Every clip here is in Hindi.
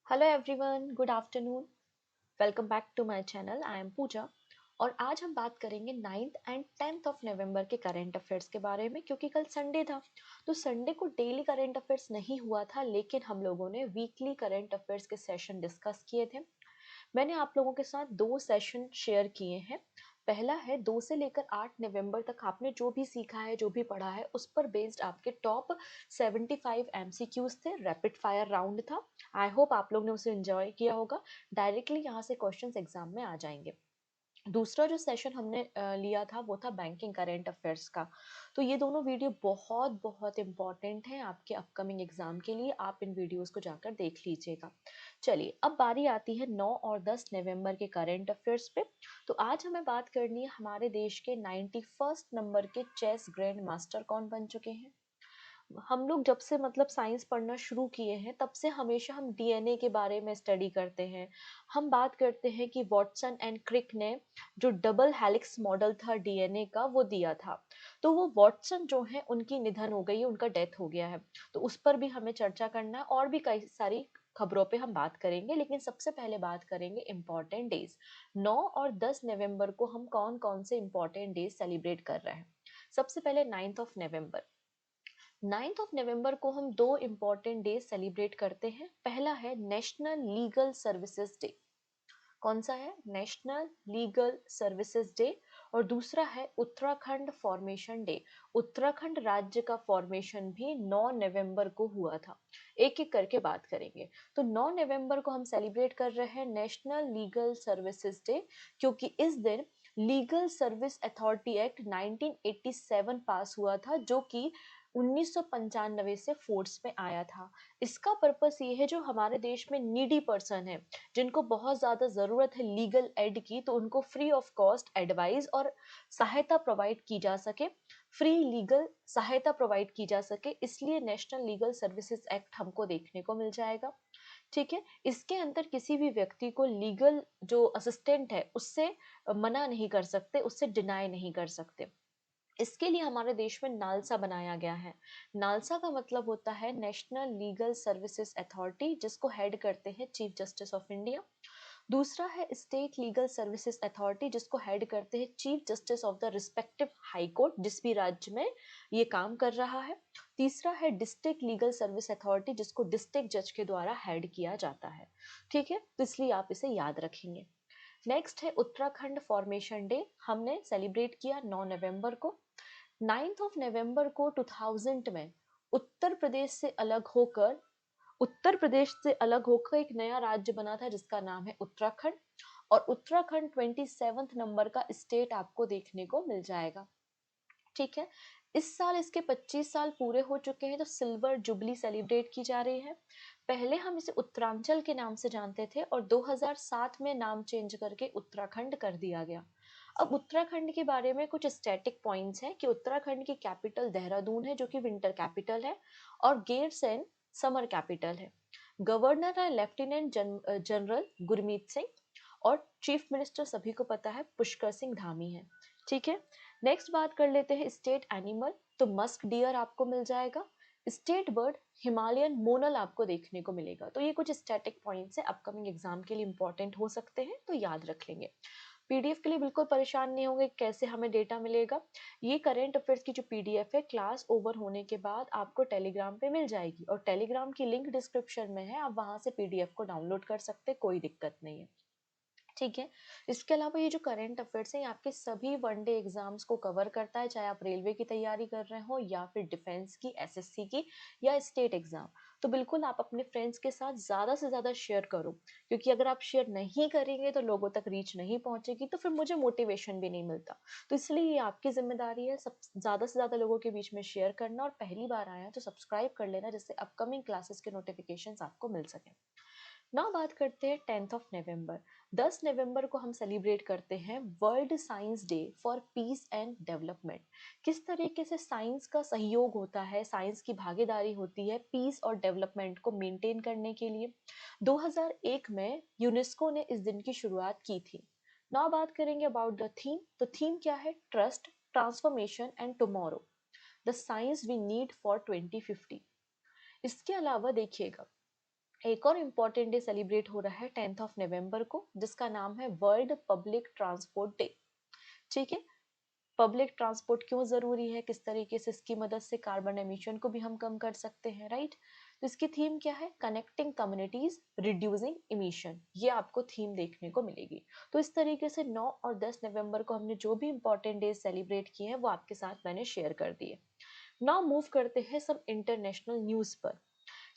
Hello everyone, good afternoon. Welcome back to my channel. I am Pooja और आज हम बात करेंगे 9th and 10th of November के करंट अफेयर्स के बारे में, क्योंकि कल संडे था। तो संडे को डेली करंट अफेयर्स नहीं हुआ था, लेकिन हम लोगों ने वीकली करंट अफेयर्स के सेशन डिस्कस किए थे। मैंने आप लोगों के साथ दो सेशन शेयर किए हैं। पहला है 2 से लेकर 8 नवंबर तक आपने जो भी सीखा है, जो भी पढ़ा है, उस पर बेस्ड आपके टॉप 75 एमसीक्यूज थे। रैपिड फायर राउंड था। आई होप आप लोग ने उसे एंजॉय किया होगा। डायरेक्टली यहाँ से क्वेश्चंस एग्जाम में आ जाएंगे। दूसरा जो सेशन हमने लिया था वो था बैंकिंग करंट अफेयर्स का। तो ये दोनों वीडियो बहुत बहुत इंपॉर्टेंट हैं आपके अपकमिंग एग्जाम के लिए। आप इन वीडियोस को जाकर देख लीजिएगा। चलिए, अब बारी आती है 9 और 10 नवंबर के करंट अफेयर्स पे। तो आज हमें बात करनी है हमारे देश के 91st नंबर के चेस ग्रैंड मास्टर कौन बन चुके हैं। हम लोग जब से साइंस पढ़ना शुरू किए हैं, तब से हमेशा हम डीएनए के बारे में स्टडी करते हैं। हम बात करते हैं कि वॉटसन एंड क्रिक ने जो डबल हेलिक्स मॉडल था डीएनए का, वो दिया था। तो वो वॉटसन जो है, उनकी निधन हो गई है, उनका डेथ हो गया है। तो उस पर भी हमें चर्चा करना है और भी कई सारी खबरों पे हम बात करेंगे, लेकिन सबसे पहले बात करेंगे इम्पोर्टेंट डेज। 9 और 10 नवंबर को हम कौन कौन से इम्पोर्टेंट डेज सेलिब्रेट कर रहे हैं। सबसे पहले 9th of November. 9th of November को हम दो इम्पोर्टेंट डे सेलिब्रेट करते हैं। पहला है नेशनल लीगल सर्विसेज डे। कौन सा है? National legal services day. और दूसरा है उत्तराखंड फॉर्मेशन डे। उत्तराखंड राज्य का फॉर्मेशन भी 9 नवंबर को हुआ था। एक एक करके बात करेंगे। तो 9 नवंबर को हम सेलिब्रेट कर रहे हैं नेशनल लीगल सर्विसेज डे, क्योंकि इस दिन लीगल सर्विस अथॉरिटी एक्ट 1987 पास हुआ था, जो कि 1995 से फोर्स में आया था। इसका पर्पस ये है, जो हमारे देश में नीडी पर्सन है, जिनको बहुत ज़्यादा ज़रूरत है लीगल एड की, तो उनको फ्री ऑफ कॉस्ट एडवाइस और सहायता प्रोवाइड की जा सके, फ्री लीगल सहायता प्रोवाइड की जा सके, इसलिए नेशनल लीगल सर्विसेज एक्ट हमको देखने को मिल जाएगा। ठीक है। इसके अंदर किसी भी व्यक्ति को लीगल जो असिस्टेंट है, उससे मना नहीं कर सकते, उससे डिनाई नहीं कर सकते। इसके लिए हमारे देश में नालसा बनाया गया है। नालसा का मतलब होता है नेशनल लीगल सर्विसेज अथॉरिटी, जिसको हेड करते हैं चीफ जस्टिस ऑफ इंडिया। दूसरा है स्टेट लीगल सर्विसेज अथॉरिटी, जिसको हेड करते हैं chief justice of the respective high court, जिस भी राज्य में ये काम कर रहा है। तीसरा है डिस्ट्रिक्ट लीगल सर्विस अथॉरिटी, जिसको डिस्ट्रिक्ट जज के द्वारा हेड किया जाता है। ठीक है, तो इसलिए आप इसे याद रखेंगे। नेक्स्ट है उत्तराखंड फॉर्मेशन डे। हमने सेलिब्रेट किया 9 नवंबर को। 9th ऑफ नवंबर को 2000 में उत्तर प्रदेश से अलग होकर एक नया राज्य बना था, जिसका नाम है उत्तराखंड। और उत्तराखंड 27 नंबर का स्टेट आपको देखने को मिल जाएगा। ठीक है। इस साल इसके 25 साल पूरे हो चुके हैं, तो सिल्वर जुबली सेलिब्रेट की जा रही है। पहले हम इसे उत्तरांचल के नाम से जानते थे, और 2007 में नाम चेंज करके उत्तराखंड कर दिया गया। अब उत्तराखंड के बारे में कुछ स्टैटिक पॉइंट्स हैं कि उत्तराखंड की कैपिटल देहरादून है, जो कि विंटर कैपिटल है, और गैरसैंण समर कैपिटल है। गवर्नर है लेफ्टिनेंट जनरल गुरमीत सिंह, और चीफ मिनिस्टर सभी को पता है पुष्कर सिंह धामी है। ठीक है। नेक्स्ट बात कर लेते हैं स्टेट एनिमल। तो मस्क डियर आपको मिल जाएगा। स्टेट बर्ड हिमालयन मोनल आपको देखने को मिलेगा। तो ये कुछ स्टैटिक पॉइंट्स है, अपकमिंग एग्जाम के लिए इंपॉर्टेंट हो सकते हैं, तो याद रख लेंगे। पीडीएफ के लिए बिल्कुल परेशान नहीं होंगे कैसे हमें डेटा मिलेगा। ये करंट अफेयर्स की जो पीडीएफ है, क्लास ओवर होने के बाद आपको टेलीग्राम पे मिल जाएगी, और टेलीग्राम की लिंक डिस्क्रिप्शन में है, आप वहां से पीडीएफ को डाउनलोड कर सकते, कोई दिक्कत नहीं है। ठीक है। इसके अलावा ये जो करंट अफेयर्स है, ये आपके सभी वनडे एग्जाम्स को कवर करता है, चाहे आप रेलवे की तैयारी कर रहे हो, या फिर डिफेंस की, एसएससी की, या स्टेट एग्जाम। तो बिल्कुल आप अपने फ्रेंड्स के साथ ज़्यादा से ज़्यादा शेयर करो, क्योंकि अगर आप शेयर नहीं करेंगे तो लोगों तक रीच नहीं पहुंचेगी, तो फिर मुझे मोटिवेशन भी नहीं मिलता। तो इसलिए ये आपकी जिम्मेदारी है, सब ज़्यादा से ज़्यादा लोगों के बीच में शेयर करना, और पहली बार आया तो सब्सक्राइब कर लेना, जिससे अपकमिंग क्लासेस के नोटिफिकेशन आपको मिल सके। ना बात करते हैं 10th ऑफ नवंबर। 10 नवंबर को हम सेलिब्रेट करते हैं world science day for piece and development. किस तरीके से साइंस का सहयोग होता है, साइंस की भागीदारी होती है पीस और डेवलपमेंट को मेंटेन करने के लिए। 2001 में यूनेस्को ने इस दिन की शुरुआत की थी। ना बात करेंगे अबाउट द थीम। तो थीम क्या है? Trust, transformation and tomorrow, the science we need for 2050। इसके अलावा देखिएगा, एक और इम्पोर्टेंट डे सेलिब्रेट हो रहा है 10 नवंबर को, जिसका नाम है वर्ल्ड पब्लिक ट्रांसपोर्ट डे। ठीक है, पब्लिक ट्रांसपोर्ट क्यों जरूरी है, किस तरीके से इसकी मदद से कार्बन एमिशन को भी हम कम कर सकते हैं, राइट। तो इसकी थीम क्या है, कनेक्टिंग कम्युनिटीज रिड्यूसिंग इमिशन, ये आपको थीम देखने को मिलेगी। तो इस तरीके से 9 और 10 नवंबर को हमने जो भी इंपॉर्टेंट डेज सेलिब्रेट किए हैं वो आपके साथ मैंने शेयर कर दिए। नाउ मूव करते हैं सब इंटरनेशनल न्यूज पर।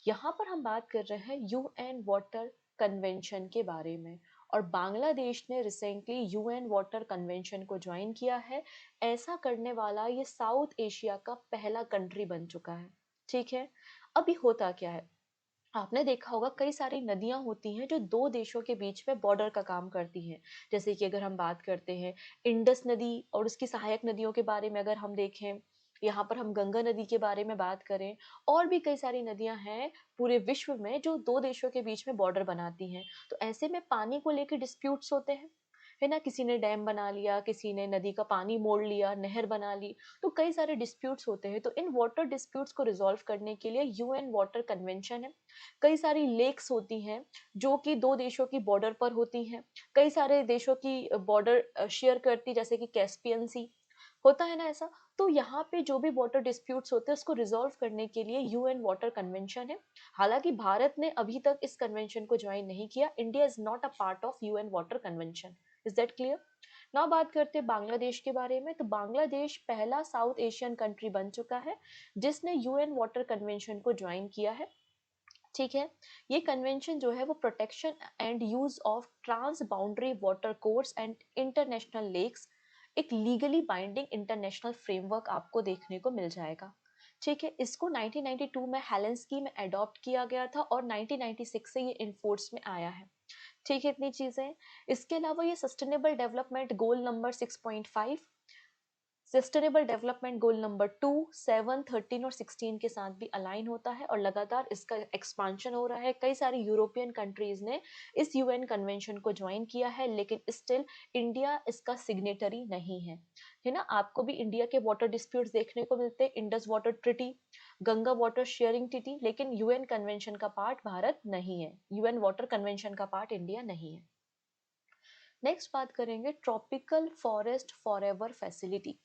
यहाँ पर हम बात कर रहे हैं यूएन वाटर कन्वेंशन के बारे में, और बांग्लादेश ने रिसेंटली यूएन वाटर कन्वेंशन को ज्वाइन किया है। ऐसा करने वाला ये साउथ एशिया का पहला कंट्री बन चुका है। ठीक है, अभी होता क्या है, आपने देखा होगा कई सारी नदियां होती हैं जो दो देशों के बीच में बॉर्डर का काम करती हैं। जैसे कि अगर हम बात करते हैं इंडस नदी और उसकी सहायक नदियों के बारे में, अगर हम देखें, यहाँ पर हम गंगा नदी के बारे में बात करें, और भी कई सारी नदियां हैं पूरे विश्व में जो दो देशों के बीच में बॉर्डर बनाती हैं। तो ऐसे में पानी को लेकर डिस्प्यूट्स होते हैं, है ना, किसी ने डैम बना लिया, किसी ने नदी का पानी मोड़ लिया, नहर बना ली, तो कई सारे डिस्प्यूट्स होते हैं। तो इन वाटर डिस्प्यूट्स को रिजॉल्व करने के लिए यूएन वाटर कन्वेंशन है। कई सारी लेक्स होती हैं जो कि दो देशों की बॉर्डर पर होती हैं, कई सारे देशों की बॉर्डर शेयर करती, जैसे कि कैस्पियन सी, होता है ना ऐसा। तो यहाँ पे जो भी वाटर डिस्प्यूट्स होते हैं उसको रिजॉल्व करने के लिए यूएन वाटर कन्वेंशन है। हालांकि भारत ने अभी तक इस कन्वेंशन को ज्वाइन नहीं किया, India is not a part of UN water convention. Is that clear. Now बात करते हैं बांग्लादेश के बारे में। तो बांग्लादेश पहला साउथ एशियन कंट्री बन चुका है जिसने यूएन वाटर कन्वेंशन को ज्वाइन किया है। ठीक है, ये कन्वेंशन जो है वो protection and use of transboundary water course and international lakes, एक लीगली बाइंडिंग इंटरनेशनल फ्रेमवर्क आपको देखने को मिल जाएगा। ठीक है, इसको 1992 में हेलेंस्की में अडॉप्ट किया गया था और 1996 से ये इन्फोर्स में आया है। ठीक है, इतनी चीजें। इसके अलावा ये sustainable development goal number 6.5, sustainable development goal number 2, 7, 13 और 16 के साथ भी अलाइन होता है, और लगातार इसका एक्सपांशन हो रहा है। कई सारी यूरोपियन कंट्रीज ने इस यूएन कन्वेंशन को ज्वाइन किया है, लेकिन स्टिल इंडिया इसका सिग्नेटरी नहीं है ना। आपको भी इंडिया के वाटर डिस्प्यूट्स देखने को मिलते हैं, Indus water treaty, Ganga water sharing treaty, लेकिन यूएन कन्वेंशन का पार्ट भारत नहीं है, यूएन वाटर कन्वेंशन का पार्ट इंडिया नहीं है। नेक्स्ट बात करेंगे ट्रॉपिकल फॉरेस्ट फॉरएवर फैसिलिटी।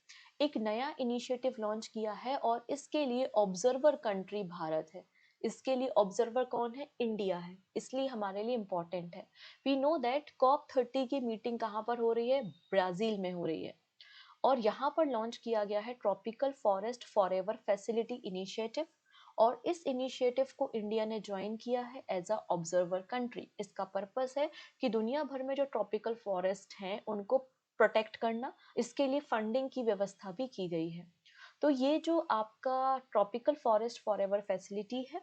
एक नया इनिशिएटिव लॉन्च किया है और इसके लिए ऑब्जर्वर कंट्री भारत है। इसके लिए ऑब्जर्वर कौन है, इंडिया है, इसलिए हमारे लिए इंपॉर्टेंट है। वी नो दैट COP30 की मीटिंग कहाँ पर हो रही है, ब्राजील में हो रही है, और यहाँ पर लॉन्च किया गया है tropical forest forever facility initiative. और इस इनिशिएटिव को इंडिया ने ज्वाइन किया है एज अ ऑब्जर्वर कंट्री। इसका पर्पस है कि दुनिया भर में जो ट्रॉपिकल फॉरेस्ट हैं उनको प्रोटेक्ट करना, इसके लिए फंडिंग की व्यवस्था भी की गई है। तो ये जो आपका ट्रॉपिकल फॉरेस्ट फॉरएवर फैसिलिटी है,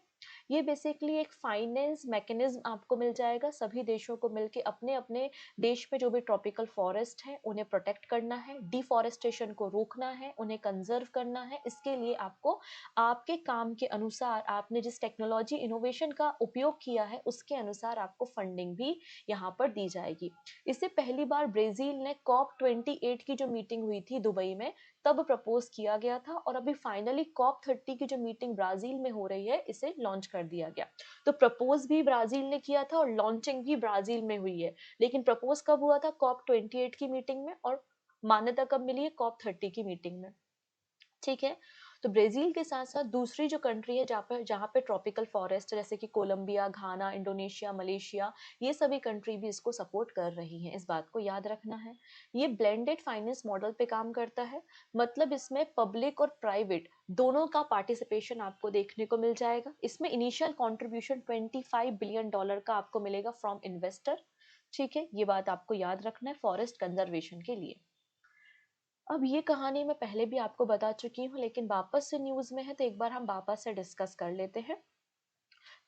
ये बेसिकली एक फाइनेंस मैकेनिज्म आपको मिल जाएगा। सभी देशों को मिलके अपने अपने देश में जो भी ट्रॉपिकल फॉरेस्ट है उन्हें प्रोटेक्ट करना है, डिफॉरेस्टेशन को रोकना है, उन्हें कंजर्व करना है। इसके लिए आपको आपके काम के अनुसार, आपने जिस टेक्नोलॉजी इनोवेशन का उपयोग किया है उसके अनुसार आपको फंडिंग भी यहाँ पर दी जाएगी। इससे पहली बार ब्राजील ने COP28 की जो मीटिंग हुई थी दुबई में, तब प्रपोज किया गया था, और अभी फाइनली COP30 की जो मीटिंग ब्राजील में हो रही है इसे लॉन्च कर दिया गया। तो प्रपोज भी ब्राजील ने किया था और लॉन्चिंग भी ब्राजील में हुई है। लेकिन प्रपोज कब हुआ था, COP28 की मीटिंग में, और मान्यता कब मिली है, COP30 की मीटिंग में। ठीक है, तो ब्राजील के साथ साथ दूसरी जो कंट्री है जहाँ पे ट्रॉपिकल फॉरेस्ट जैसे कि कोलंबिया, घाना, इंडोनेशिया, मलेशिया, ये सभी कंट्री भी इसको सपोर्ट कर रही हैं। इस बात को याद रखना है। ये ब्लेंडेड फाइनेंस मॉडल पे काम करता है, मतलब इसमें पब्लिक और प्राइवेट दोनों का पार्टिसिपेशन आपको देखने को मिल जाएगा। इसमें इनिशियल कॉन्ट्रीब्यूशन $25 बिलियन का आपको मिलेगा फ्रॉम इन्वेस्टर। ठीक है, ये बात आपको याद रखना है फॉरेस्ट कंजर्वेशन के लिए। अब ये कहानी मैं पहले भी आपको बता चुकी हूँ, लेकिन वापस से न्यूज में है तो एक बार हम वापस से डिस्कस कर लेते हैं।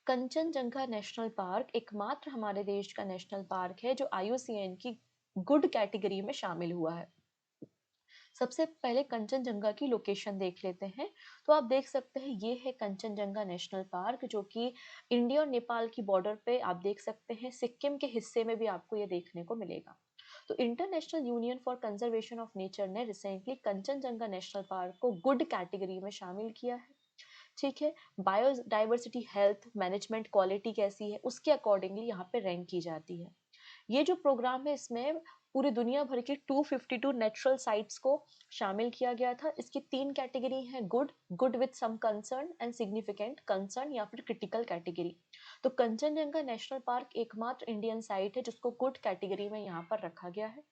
कंचनजंगा नेशनल पार्क एकमात्र हमारे देश का नेशनल पार्क है जो IUCN की गुड कैटेगरी में शामिल हुआ है। सबसे पहले कंचनजंगा की लोकेशन देख लेते हैं। तो आप देख सकते हैं ये है कंचनजंगा नेशनल पार्क, जो कि इंडिया और नेपाल की बॉर्डर पे आप देख सकते हैं, सिक्किम के हिस्से में भी आपको ये देखने को मिलेगा। तो international union for conservation of nature ने रिसेंटली कंचनजंगा नेशनल पार्क को गुड कैटेगरी में शामिल किया है। ठीक है, बायोडाइवर्सिटी, हेल्थ मैनेजमेंट, क्वालिटी कैसी है, उसके अकॉर्डिंगली यहाँ पे रैंक की जाती है। ये जो प्रोग्राम है इसमें पूरी दुनिया भर की 252 नेचुरल साइट्स को शामिल किया गया था। इसकी 3 कैटेगरी हैं, good, good with some concern and significant concern या फिर क्रिटिकल कैटेगरी। तो कंचनजंगा नेशनल पार्क एकमात्र इंडियन साइट है जिसको गुड कैटेगरी में यहाँ पर रखा गया है।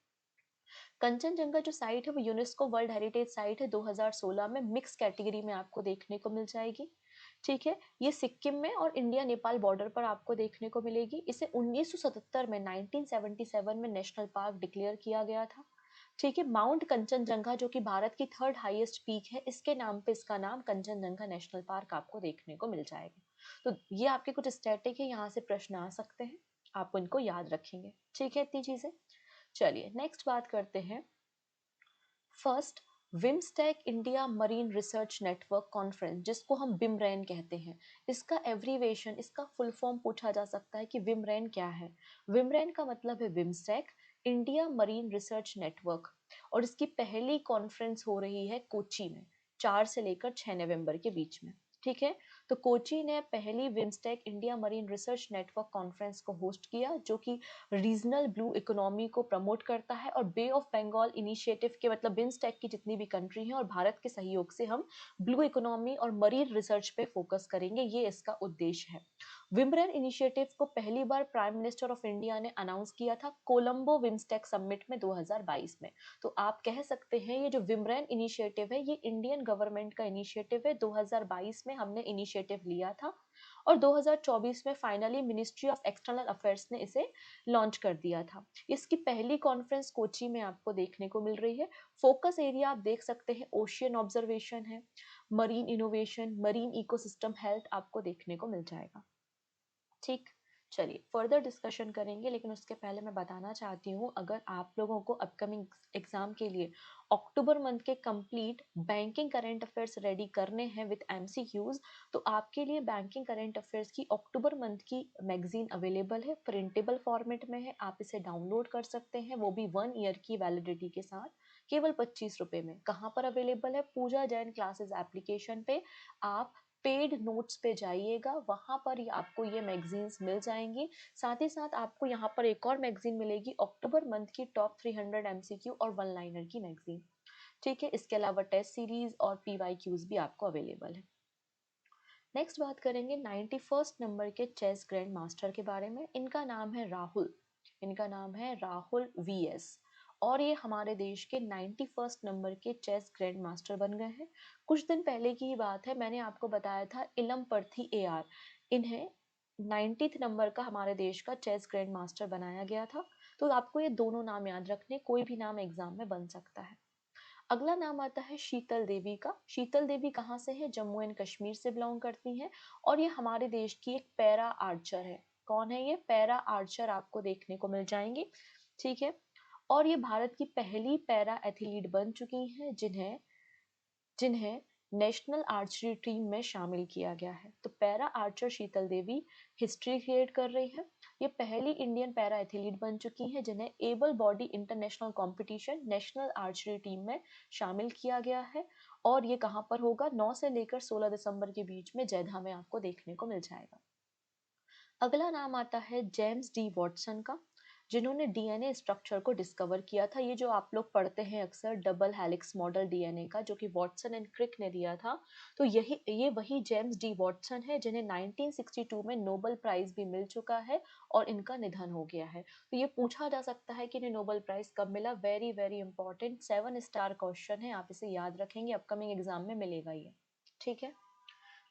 कंचनजंगा जो साइट है वो यूनेस्को वर्ल्ड हेरिटेज साइट है, 2016 में मिक्स कैटेगरी में आपको देखने को मिल जाएगी। ठीक है, ये सिक्किम में और इंडिया नेपाल बॉर्डर पर आपको देखने को मिलेगी। इसे 1977 में 1977 में नेशनल पार्क डिक्लेयर किया गया था। ठीक है, माउंट कंचनजंगा जो कि भारत की 3rd हाईएस्ट पीक है, इसके नाम पे इसका नाम कंचनजंगा नेशनल पार्क आपको देखने को मिल जाएगा। तो ये आपके कुछ स्टैटिक है, यहाँ से प्रश्न आ सकते हैं, आप इनको याद रखेंगे। ठीक है, इतनी चीजें। चलिए नेक्स्ट बात करते हैं। First, BIMSTEC India marine research network conference, जिसको हम विमरेन कहते हैं, इसका एब्रीवेशन, इसका फुल फॉर्म पूछा जा सकता है कि विमरेन क्या है। विमरेन का मतलब है BIMSTEC India marine research network, और इसकी पहली कॉन्फ्रेंस हो रही है कोची में 4 से लेकर 6 नवंबर के बीच में। ठीक है, तो कोची ने पहली BIMSTEC India marine research network conference को होस्ट किया, जो कि रीजनल ब्लू इकोनॉमी को प्रमोट करता है, और बे ऑफ बंगाल इनिशिएटिव के मतलब बिम्स्टेक की जितनी भी कंट्री हैं और भारत के सहयोग से हम ब्लू इकोनॉमी और मरीन रिसर्च पे फोकस करेंगे, ये इसका उद्देश्य है। विमरेन इनिशिएटिव को पहली बार प्राइम मिनिस्टर ऑफ इंडिया ने अनाउंस किया था कोलंबो विम्स्टेक समिट में 2022 में। तो आप कह सकते हैं ये जो विमरेन इनिशिएटिव है ये इंडियन गवर्नमेंट का इनिशिएटिव है। 2022 में हमने इनिशिएटिव लिया था और 2024 में finally ministry of external affairs ने इसे लॉन्च कर दिया था। इसकी पहली कॉन्फ्रेंस कोची में आपको देखने को मिल रही है। फोकस एरिया आप देख सकते हैं, ओशियन ऑब्जर्वेशन है, marine innovation, marine ecosystem health आपको देखने को मिल जाएगा। ठीक, चलिए फर्दर डिस्कशन करेंगे, लेकिन उसके पहले मैं बताना चाहती हूँ, अगर आप लोगों को अपकमिंग एग्जाम के लिए अक्टूबर मंथ के complete banking current affairs ready करने हैं विद एमसीक्यूज, तो आपके लिए बैंकिंग करंट अफेयर्स की अक्टूबर मंथ की मैगजीन अवेलेबल है, प्रिंटेबल फॉर्मेट में है, आप इसे डाउनलोड कर सकते हैं, वो भी 1 ईयर की वैलिडिटी के साथ, केवल 25 रुपए में। कहाँ पर अवेलेबल है? पूजा जैन क्लासेस एप्लीकेशन पे आप पेड नोट्स पे जाइएगा, वहां पर आपको ये मैगजीन्स मिल जाएंगी। साथ ही साथ आपको यहाँ पर एक और मैगजीन मिलेगी, अक्टूबर मंथ की टॉप 300 एमसीक्यू और 1 लाइनर की मैगजीन। ठीक है, इसके अलावा टेस्ट सीरीज और पीवाईक्यूज भी आपको अवेलेबल है। नेक्स्ट बात करेंगे 91st नंबर के चेस ग्रैंड मास्टर के बारे में। इनका नाम है राहुल, इनका नाम है राहुल वीएस, और ये हमारे देश के 91st नंबर के चेस ग्रैंड मास्टर बन गए हैं। कुछ दिन पहले की ही बात है, मैंने आपको बताया था इलम पर्थी एआर, इन्हें 90th नंबर का हमारे देश का चेस ग्रैंड मास्टर बनाया गया था। तो आपको ये दोनों नाम याद रखने, कोई भी नाम एग्जाम में बन सकता है। अगला नाम आता है शीतल देवी का। शीतल देवी कहाँ से है? जम्मू एंड कश्मीर से बिलोंग करती हैं, और ये हमारे देश की एक पैरा आर्चर है। कौन है ये? पैरा आर्चर आपको देखने को मिल जाएंगे। ठीक है, और ये भारत की पहली पैरा एथलीट बन चुकी हैं जिन्हें जिन्हें नेशनल आर्चरी टीम में शामिल किया गया है। तो पैरा आर्चर शीतल देवी हिस्ट्री क्रिएट कर रही है। ये पहली इंडियन पैरा एथलीट बन चुकी हैं जिन्हें able body international competition national archery team में शामिल किया गया है, और ये कहाँ पर होगा? 9 से लेकर 16 दिसंबर के बीच में जैधा में आपको देखने को मिल जाएगा। अगला नाम आता है जेम्स डी वॉटसन का, जिन्होंने डीएनए स्ट्रक्चर को डिस्कवर किया था। ये जो आप लोग पढ़ते हैं अक्सर डबल हेलिक्स मॉडल डीएनए का, जो कि वॉटसन एंड क्रिक ने दिया था, तो ये वही जेम्स डी वॉटसन है जिन्हें 1962 में नोबेल प्राइज भी मिल चुका है और इनका निधन हो गया है। तो ये पूछा जा सकता है कि इन्हें नोबेल प्राइज कब मिला। Very very important 7 star question है, आप इसे याद रखेंगे, अपकमिंग एग्जाम में मिलेगा ये। ठीक है,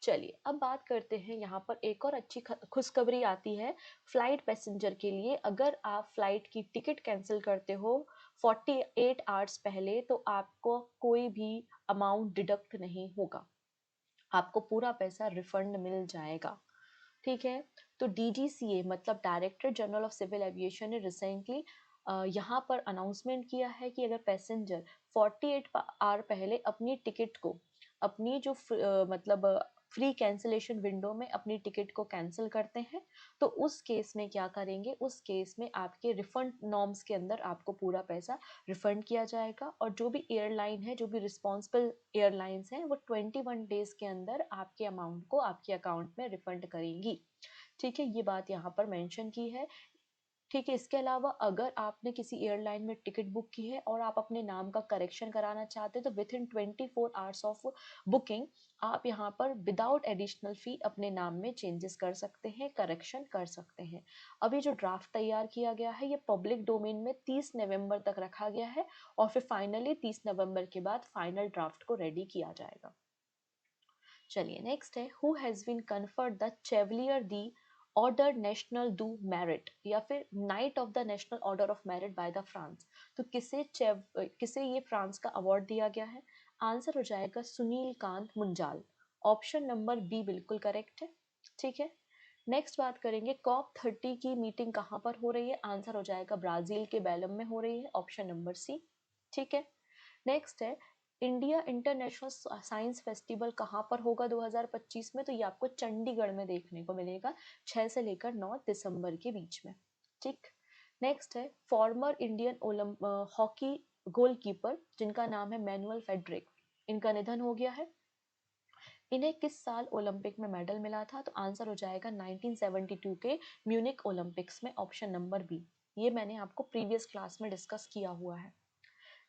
चलिए अब बात करते हैं। यहाँ पर एक और अच्छी खुशखबरी आती है फ्लाइट पैसेंजर के लिए। अगर आप फ्लाइट की टिकट कैंसिल करते हो 48 आवर्स पहले, तो आपको कोई भी अमाउंट डिडक्ट नहीं होगा, आपको पूरा पैसा रिफंड मिल जाएगा। ठीक है, तो डीजीसीए मतलब director general of civil aviation ने रिसेंटली यहाँ पर अनाउंसमेंट किया है कि अगर पैसेंजर 48 आवर पहले अपनी टिकट को, अपनी जो मतलब फ्री कैंसिलेशन विंडो में अपनी टिकट को कैंसिल करते हैं, तो उस केस में क्या करेंगे, उस केस में आपके रिफंड नॉर्म्स के अंदर आपको पूरा पैसा रिफंड किया जाएगा। और जो भी एयरलाइन है, जो भी रिस्पॉन्सिबल एयरलाइंस हैं, वो 21 डेज के अंदर आपके अमाउंट को आपके अकाउंट में रिफंड करेंगी। ठीक है, ये बात यहाँ पर मेंशन की है। ठीक है, इसके अलावा अगर आपने किसी एयरलाइन में टिकट बुक की है और आप अपने नाम का करेक्शन कराना चाहते हैं, तो with in 24 hours of booking आप यहाँ पर विदाउट एडिशनल फी अपने नाम में चेंजेस कर सकते हैं, करेक्शन कर सकते हैं। अभी जो ड्राफ्ट तैयार किया गया है, ये पब्लिक डोमेन में 30 नवंबर तक रखा गया है और फिर फाइनली 30 नवंबर के बाद फाइनल ड्राफ्ट को रेडी किया जाएगा। चलिए नेक्स्ट है, who has been conferred the chevalier the order national डू मेरिट, या फिर knight of the national order of merit by the France. तो किसे ये फ्रांस का अवार्ड दिया गया है? आंसर हो जाएगा Sunil Kant Munjal. Option number B बिल्कुल करेक्ट है। ठीक है, नेक्स्ट बात करेंगे, COP30 की मीटिंग कहाँ पर हो रही है? आंसर हो जाएगा ब्राजील के बेलम में हो रही है, ऑप्शन नंबर सी। ठीक है, नेक्स्ट है, इंडिया इंटरनेशनल साइंस फेस्टिवल कहाँ पर होगा 2025 में? तो ये आपको चंडीगढ़ में देखने को मिलेगा 6 से लेकर 9 दिसंबर के बीच में। ठीक, नेक्स्ट है, फॉर्मर इंडियन हॉकी गोलकीपर जिनका नाम है मैनुअल फेडरिक, इनका निधन हो गया है। इन्हें किस साल ओलंपिक में मेडल मिला था? तो आंसर हो जाएगा 1972 के म्यूनिक ओलंपिक्स में, ऑप्शन नंबर बी। ये मैंने आपको प्रीवियस क्लास में डिस्कस किया हुआ है।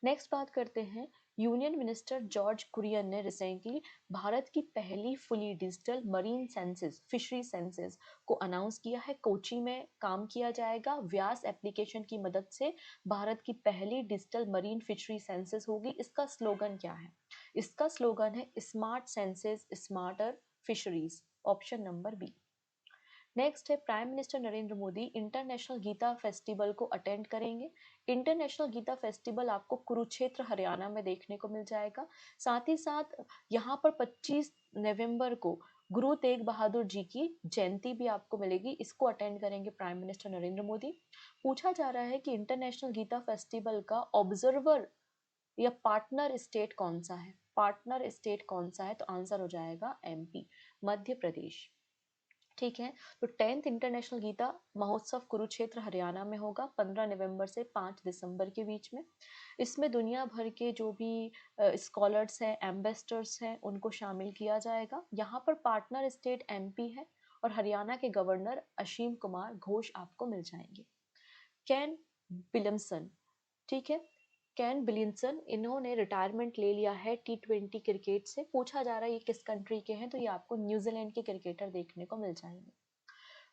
नेक्स्ट बात करते हैं, यूनियन मिनिस्टर जॉर्ज कुरियन ने रिसेंटली भारत की पहली fully digital marine census fishery census को अनाउंस किया है। कोची में काम किया जाएगा, व्यास एप्लीकेशन की मदद से भारत की पहली डिजिटल मरीन फिशरी सेंसस होगी। इसका स्लोगन क्या है? इसका स्लोगन है smart census smarter fisheries, option number B. Next है, prime minister Narendra Modi international Gita festival को अटेंड करेंगे। इंटरनेशनल गीता फेस्टिवल आपको कुरुक्षेत्र हरियाणा में देखने को मिल जाएगा। साथ ही साथ यहाँ पर 25 नवंबर को गुरु तेग बहादुर जी की जयंती भी आपको मिलेगी, इसको अटेंड करेंगे प्राइम मिनिस्टर नरेंद्र मोदी। पूछा जा रहा है कि इंटरनेशनल गीता फेस्टिवल का ऑब्जर्वर या पार्टनर स्टेट कौन सा है? पार्टनर स्टेट कौन सा है? तो आंसर हो जाएगा MP, मध्य प्रदेश। ठीक है, तो 10th इंटरनेशनल गीता महोत्सव कुरुक्षेत्र हरियाणा में होगा 15 नवंबर से 5 दिसंबर के बीच में। इसमें दुनिया भर के जो भी स्कॉलर्स हैं, एम्बेसडर्स हैं, उनको शामिल किया जाएगा। यहाँ पर पार्टनर स्टेट MP है और हरियाणा के गवर्नर असीम कुमार घोष आपको मिल जाएंगे। कैन विलियमसन, ठीक है, कैन विलियमसन, इन्होंने रिटायरमेंट ले लिया है T20 क्रिकेट से। पूछा जा रहा है ये किस कंट्री के हैं? तो ये आपको न्यूजीलैंड के क्रिकेटर देखने को मिल जाएंगे।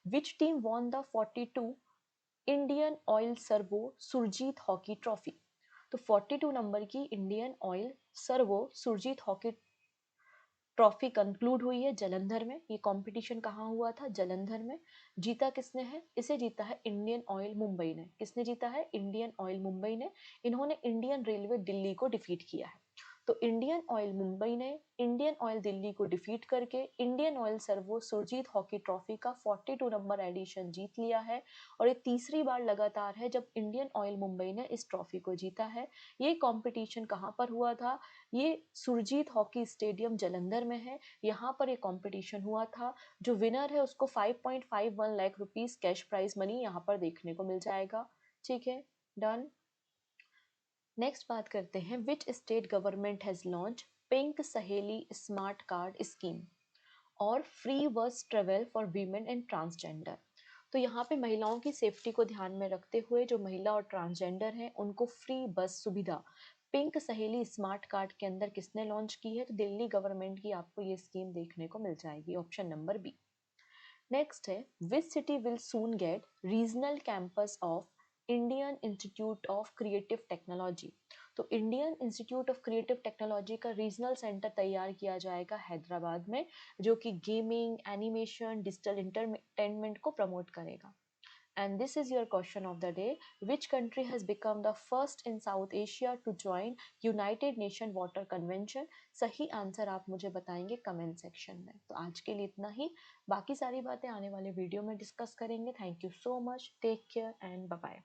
Which team won the 42 Indian Oil Servo Surjit hockey trophy? तो 42 नंबर की Indian Oil Servo Surjit hockey trophy conclude हुई है जालंधर में। ये कंपटीशन कहाँ हुआ था? जालंधर में। जीता किसने है? इसे जीता है इंडियन ऑयल मुंबई ने। किसने जीता है? इंडियन ऑयल मुंबई ने। इन्होंने इंडियन रेलवे दिल्ली को डिफीट किया है। तो इंडियन ऑयल मुंबई ने इंडियन ऑयल दिल्ली को डिफीट करके Indian Oil Servo Surjit hockey trophy का 42 नंबर एडिशन जीत लिया है। और ये तीसरी बार लगातार है जब इंडियन ऑयल मुंबई ने इस ट्रॉफी को जीता है। ये कंपटीशन कहाँ पर हुआ था? ये सुरजीत हॉकी स्टेडियम जालंधर में है। यहाँ पर ये कंपटीशन हुआ था। जो विनर है उसको 5.51 lakh rupees cash prize money यहाँ पर देखने को मिल जाएगा। ठीक है, डन। नेक्स्ट बात करते हैं, which state government has launch pink सहेली स्मार्ट कार्ड स्कीम और फ्री बस travel for women and transgender. तो यहाँ पे महिलाओं की सेफ्टी को ध्यान में रखते हुए जो महिला और ट्रांसजेंडर हैं उनको फ्री बस सुविधा पिंक सहेली स्मार्ट कार्ड के अंदर किसने लॉन्च की है? तो दिल्ली गवर्नमेंट की आपको ये स्कीम देखने को मिल जाएगी, ऑप्शन नंबर बी। नेक्स्ट है, which city will soon get regional campus of Indian Institute of Creative Technology? तो Indian Institute of Creative Technology का रीजनल सेंटर तैयार किया जाएगा हैदराबाद में, जो कि गेमिंग, एनिमेशन, डिजिटल इंटरटेनमेंट को प्रमोट करेगा। And this is your question of the day. Which country has become the first in South Asia to join United Nation Water Convention? सही आंसर आप मुझे बताएंगे कमेंट सेक्शन में। तो आज के लिए इतना ही, बाकी सारी बातें आने वाले वीडियो में डिस्कस करेंगे। Thank you so much, take care and bye bye.